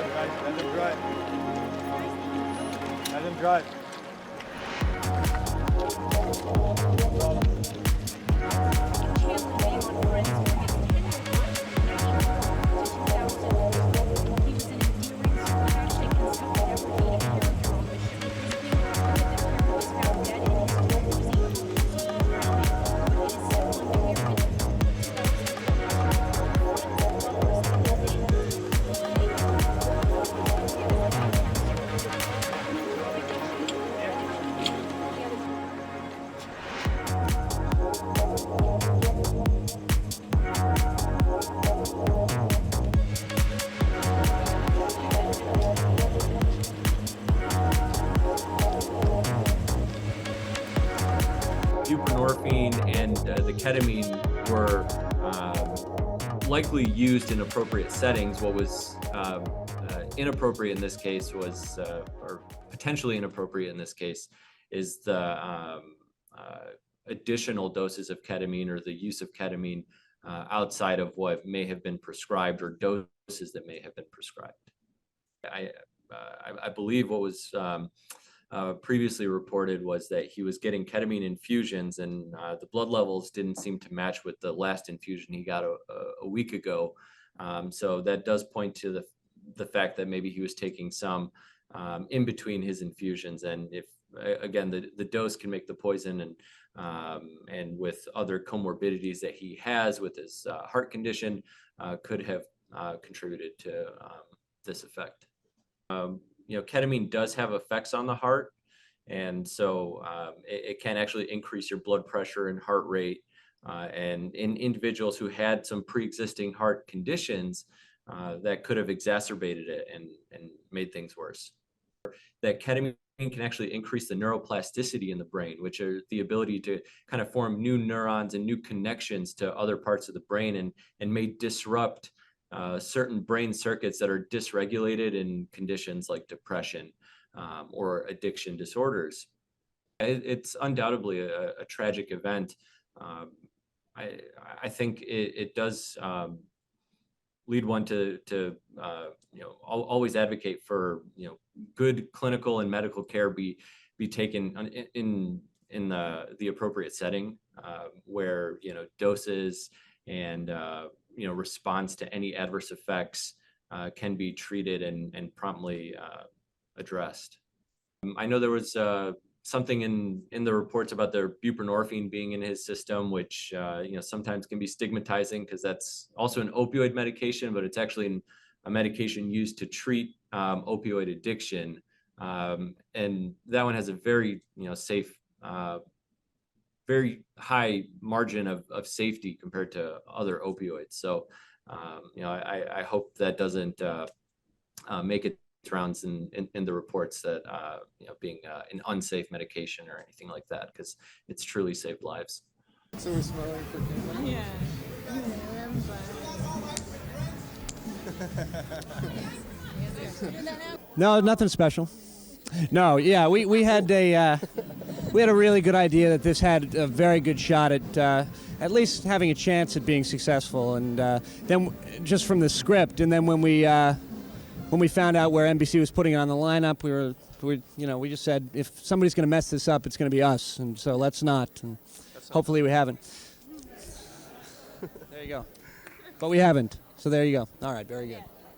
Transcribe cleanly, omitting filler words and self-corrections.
drive, guys. Let him drive. Let him drive. Buprenorphine and the ketamine were likely used in appropriate settings. What was inappropriate in this case was, or potentially inappropriate in this case, is the additional doses of ketamine or the use of ketamine outside of what may have been prescribed or doses that may have been prescribed. I believe what was previously reported was that he was getting ketamine infusions, and the blood levels didn't seem to match with the last infusion he got a week ago. So that does point to the fact that maybe he was taking some in between his infusions. And if, again, the dose can make the poison, and with other comorbidities that he has with his heart condition, could have contributed to this effect. Ketamine does have effects on the heart, and so it can actually increase your blood pressure and heart rate. And in individuals who had some pre-existing heart conditions, that could have exacerbated it and made things worse. That ketamine can actually increase the neuroplasticity in the brain, which are the ability to kind of form new neurons and new connections to other parts of the brain, and may disrupt certain brain circuits that are dysregulated in conditions like depression or addiction disorders. It's undoubtedly a tragic event. I think it does lead one to always advocate for good clinical and medical care be taken in the appropriate setting, where doses and response to any adverse effects can be treated and promptly addressed. I know there was something in the reports about the buprenorphine being in his system, which sometimes can be stigmatizing, because that's also an opioid medication, but it's actually a medication used to treat opioid addiction, and that one has a very safe, very high margin of safety compared to other opioids. So I hope that doesn't make its rounds in the reports that being an unsafe medication or anything like that, because it's truly saved lives. So we're smelling for Ketamine? Yeah. No, nothing special. No, yeah, we had a really good idea that this had a very good shot at least having a chance at being successful, and then just from the script, and then when we found out where NBC was putting it on the lineup, we just said, if somebody's going to mess this up, it's going to be us, and so let's not. And hopefully we haven't. There you go. But we haven't. So there you go. All right, very good.